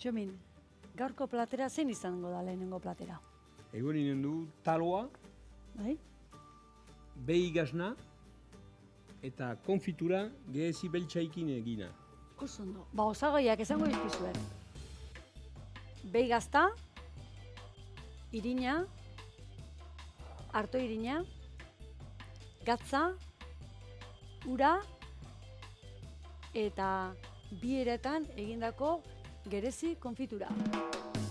Txomin, gaurko platera zein izango da lehenengo platera? Egon inen du taloa, Bai? behi gazna eta konfitura gehezi beltxaikin egina. Oso ondo. Ba, osagaiak esango dizkizuet. Behi gazta, irina, arto irina, gatza, ura eta bi eretan egindako gerezi konfitura.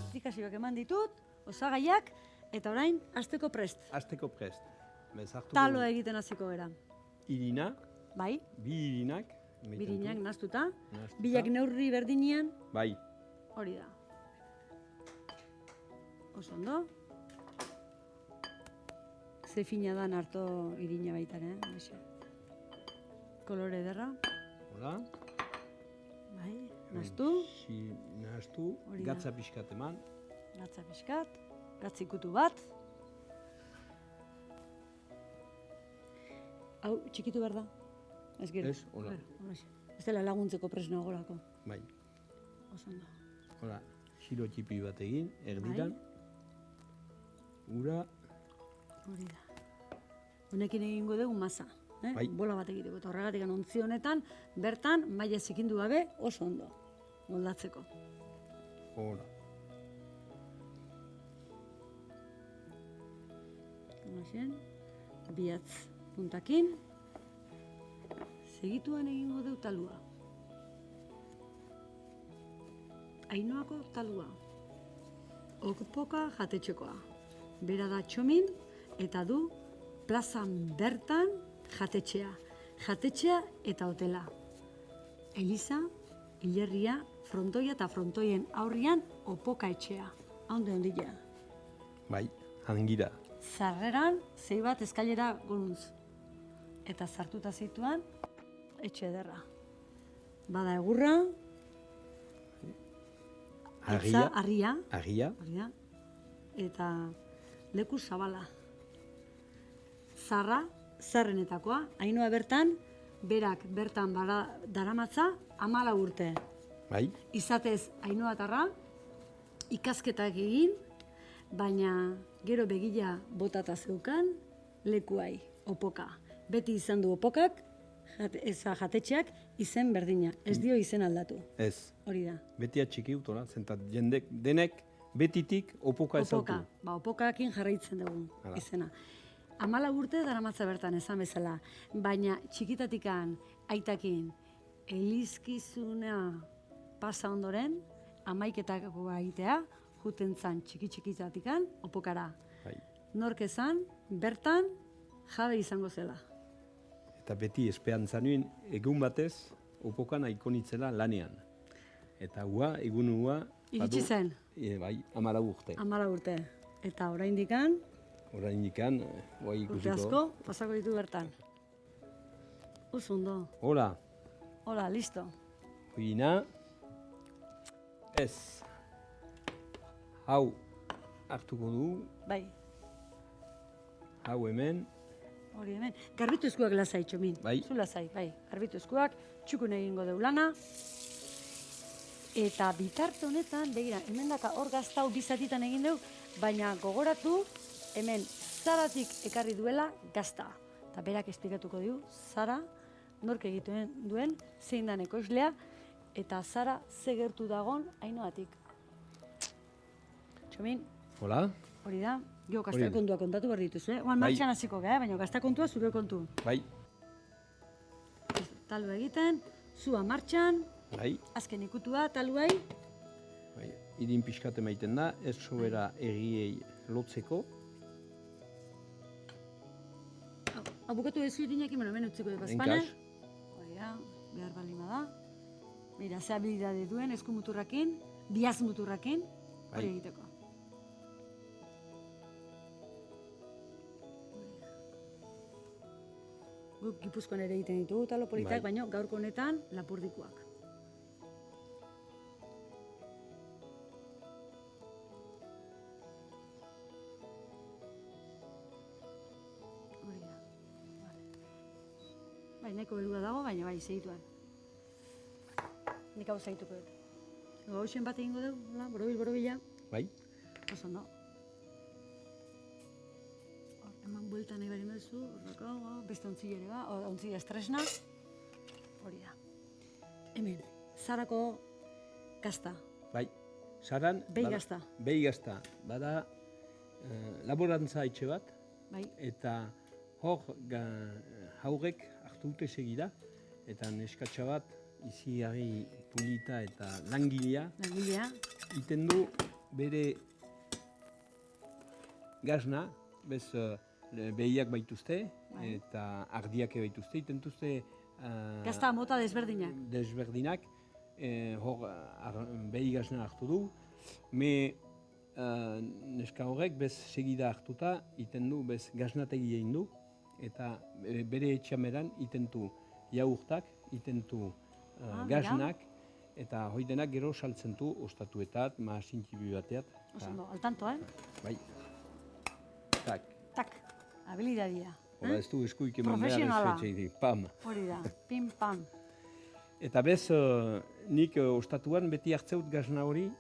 Indikazioak eman ditut, osagaiak eta orain hasteko prest. Azteko prest. Bezartuko Taloa egiten hasiko gara. irina, Bai? bi irinak. Birinak nahaztuta, Nahaztuta. bilak neurri berdinean, Bai, hori da. Oso ondo. Ze fina da harto irina baitaren, eh? Kolore ederra, hola. bai, nahaztu, Nahaztu, Hori da. gatza pixkat eman. gatza pixkat, gatzikutu bat. Hau, txikitu behar da? Ez gero. Ez, hola. Holaxe. Ez dela laguntzeko presno agorako. Bai, Oso ondo. hola. Xiro txipi bat egin, erditan. Ura, Hori da. Honekin egingo dugu masa. Bai. Bola bat egiteko. Eta horregatik ontzi honetan, bertan, maila zikindu gabe oso ondo. Moldatzeko. hola. Honaxen, bihatz puntakin. Segituan egingo dugu talua. Ainoako talua. Opoka jatetxekoa. Bera da Txomin eta du plazan bertan jatetxea. Jatetxea eta hotela. Eliza, hilerria, frontoia eta frontoien aurrian opoka etxea. Haunde ondila. Bai, hangira. Zarreran, zei bat eskailera goruntz. Eta sartuta zituan, etxe ederra. Bada egurra, Argia, harria, argia. harria, eta leku zabala. Zarra, zarrenetakoa, Ainoa bertan, berak bertan daramatza 14 urte. Bai, Izatez Ainoatarra, ikasketak egin, baina gero begila botata zeukan lekuai, opoka. Beti izan du opokak, jatetxeak izen berdina, ez dio izen aldatu. ez. Hori da. Beti atxiki utola, zentat jendek, denek, betitik opoka ezautu. Opoka, opokakin jarraitzen dugu Hala. izena. 14 urte daramatza bertan esan bezala, baina txikitatikan aitakin elizkizuna pasa ondoren, 11etakoa egitea, juten zan txiki-txikitatikan opokara. Bai. Nork esan, bertan jabe izango zela. Eta beti espeantza nuen, egun batez, opoka nahiko nitzela lanean. Eta hua, egun hua... Iritsi zen, bai, 14 urte. 14 urte. Eta oraindikan Orain indikan, guai urte ikusiko. asko pasako ditu bertan. Oso ondo. Hola, Hola, listo. huina. Ez. Hau hartuko du, Bai, hau hemen. hori hemen. Garbitu eskuak lasai, Txomin. Bai. Zu lasai, bai. Garbitu eskuak, txukun egingo deu lana. Eta bitarte honetan, begira, hemen daka hor gaztau bizatitan egin deu, baina gogoratu, hemen Zaratik ekarri duela gazta. Eta berak esplikatuko du, Zara, nork egiten duen, zein dan ekoizlea, eta Zara ze gertu dagon Ainoatik. Txomin, Hola, hori da, jo, Hori gazta da. kontua kontatu behar dituzu, eh? Oan Bai. martxan hasiko gara, baina gazta kontua zure kontu. bai, Talua egiten, zua martxan, bai, azken ikutua, taluai, bai. Irin pixkat emaiten da, ez sobera egiei lotzeko. abukatu ez irinekin, hemen utziko dut bazpane. Enkas. Hori da, behar balima da. Mira, ze habilidade duen, eskumuturrakin, biaz muturrakin, hori Bai. egiteko. Guk Gipuzkoan ere egiten ditugu talo politak, Bai. baina gaurko honetan lapurdikoak. Hori da. Vale. Bai, nahiko belua dago, baina bai, segituan. Nik hau zaituko dut. Gauzen bat egingo dugu, borobila. Bai? Oso ondo. Eman buelta nahi bari mezu, beste ontzile ere ba, ontzile estresna. Hori da. Hemen, zarako gazta. Bai. Saran... Behi gazta. Behi gazta. Bada laborantza etxe bat, Bai. eta hor haurek hartu dute segida, eta neskatxa bat, izigarri pulita eta langilea, iten du bere gazna, bez behiak baituzte, eta ardiak baituzte, iten duzte Gazta mota desberdinak. Desberdinak, hor behi gazna hartu du, me neska horrek bez segida hartuta, iten du bez gaznategi egin du, eta bere etxameran iten du jaurtak, iten du gaznak, eta hoi denak gero saltzen du ostatuetat, mahasintzibi bateat. Oso ondo, al tanto, Bai. Tak. Tak, habilidadia. Hora ez du eskuik eman behar ez pam. Hori da, pim pam. Eta bez, nik ostatuan beti hartzeut gazna hori.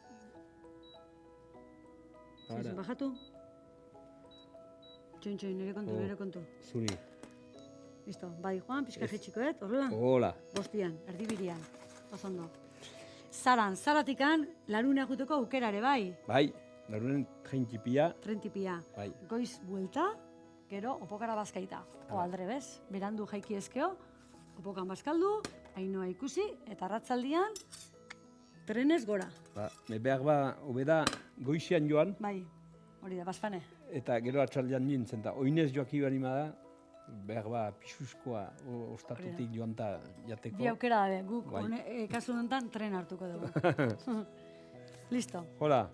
Zaizu bajatu? Txoin, nire kontu. Zuri. Listo, bai joan, pixka jetxikoet, horrela? Hola. Bostian, erdibirian, oso ondo. Zaratikan, larunea juteko aukerare, bai? Bai, larunen trentipia. Bai. Goiz buelta, gero opokara bazkaita. O aldre bez, berandu jaiki ezkeo, opokan bazkaldu, hainoa ikusi, eta arratzaldian, trenez gora. Behar ba, obeda goizian joan. Bai, hori da, bazpane. Eta gero atzaldian nintzen, eta oinez joaki barima da, behar ba, pixuzkoa ostatutik joan ta jateko. Bi aukera dabe, guk kasu honetan tren hartuko dugu. Listo. Hola,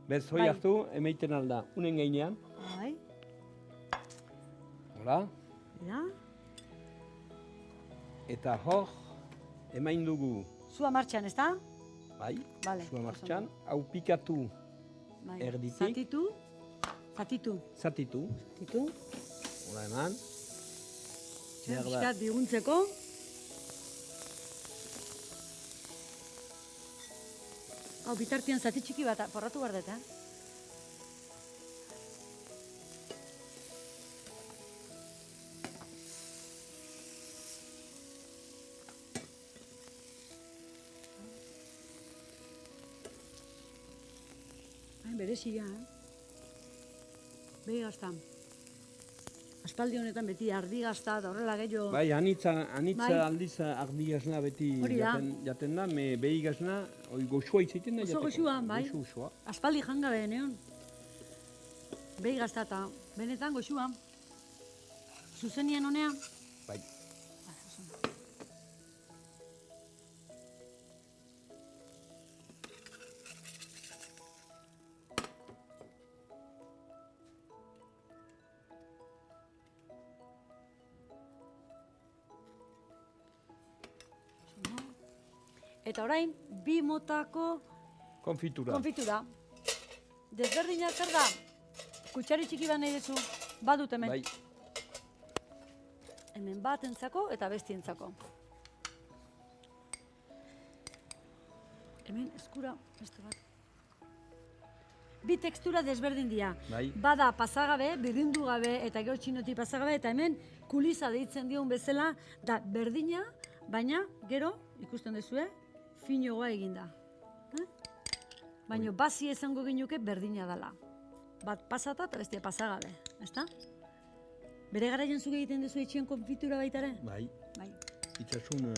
bez hoi hartu, emeiten alda, unen gainean. Bai. Hola. Ja. Eta hor, emain dugu. Zua martxan, ez da? Bai, zua martxan. Hau pikatu erditik. Zatitu. Hola eman. Piskat biguntzeko. Hau, bitartian zati txiki bat, porratu behar dut, Berezia, behi gazta. Aspaldi honetan beti ardi gazta, eta horrela gehiago... Bai, anitza aldiz ardi gazna beti jaten da, behi gazna, goxua izaiten da jateko. Oso goxua, bai. Aspaldi jangabe, neon. Behi gazta eta benetan goxua. Zuzenien honea? Bai. Eta orain, bi motako konfitura. Desberdinak zer da? Kutsari txiki bat nahi dezu, badut hemen. Bai. Hemen bat entzako eta bestientzako. Hemen eskura, beste bat. Bi tekstura desberdin dira. Bada pasagabe, birindu gabe eta gero txinoti pasagabe, eta hemen kulisa deitzen dion bezala, da berdina, baina gero, ikusten dezue, finogoa eginda. Baina bazi esango ginuke berdina dela. Bat pasata eta bestia pasagabe, ezta? Bere garaian zuge egiten duzu etxien konfitura baitare? Bai. Itxasun.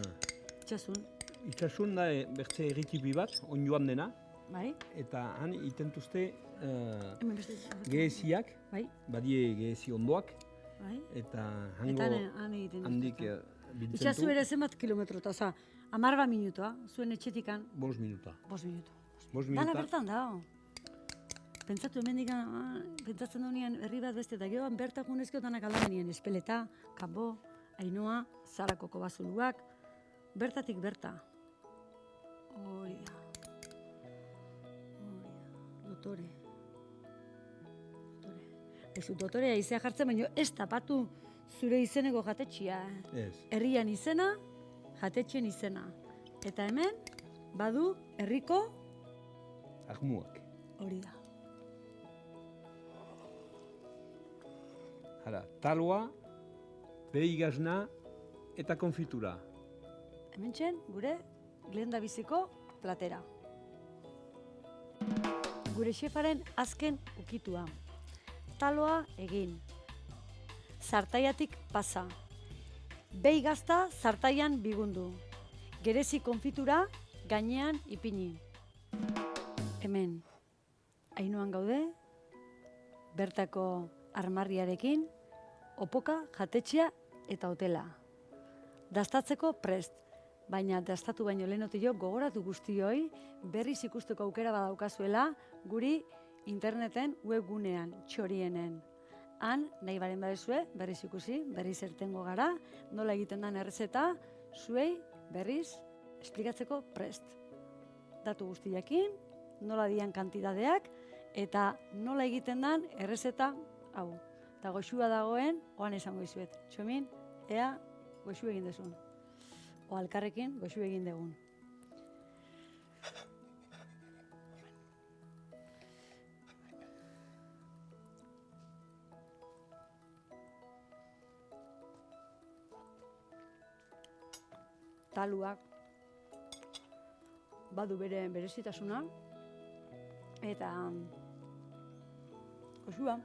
Itxasun da bertze erritipi bat, on joan dena. Bai. Eta han itentuzte geheziak, badie gehezi ondoak. Bai. Eta handik bintzentu. Itxasu ere zenbat kilometro, eta 10 minutoa, zuen etxetikan. 5 minuta. 5 minuto. Dana bertan da. Pentsatu pentsatzen duenean herri bat beste, eta gero bertak unezko danak aldanien, Espeleta, Kanbo, Ainoa, Zarakoko bazuluak, bertatik berta. Hori da. Dotore. Ezu dotorea izea jartzen, baina ez tapatu zure izeneko jatetxia. Herrian izena, jatetxen izena. Eta hemen, badu herriko ahmuak. Hori da. Hara, taloa, behi gazna eta konfitura. Hementxen, gure lehendabiziko platera. Gure xefaren azken ukitua. Taloa egin. Zartaiatik pasa. Behi gazta zartaian bigundu. Gerezi konfitura gainean ipini. Hemen, Ainuan gaude, bertako armarriarekin, opoka, jatetxea eta hotela. Dastatzeko prest, baina dastatu baino lehenotio gogoratu guztioi berriz ikusteko aukera badaukazuela guri interneten webgunean txorienen. Han, nahi baren badezue, berriz ikusi, berriz ertengo gara, nola egiten den errezeta, zuei berriz esplikatzeko prest. Datu guztiakin, nola dian kantidadeak, eta nola egiten den errezeta hau. Eta goxua dagoen, oan esango izuet. Txomin, ea goxu egin dezun. O alkarrekin goxu egin degun. Taluak badu bere berezitasuna eta goxua.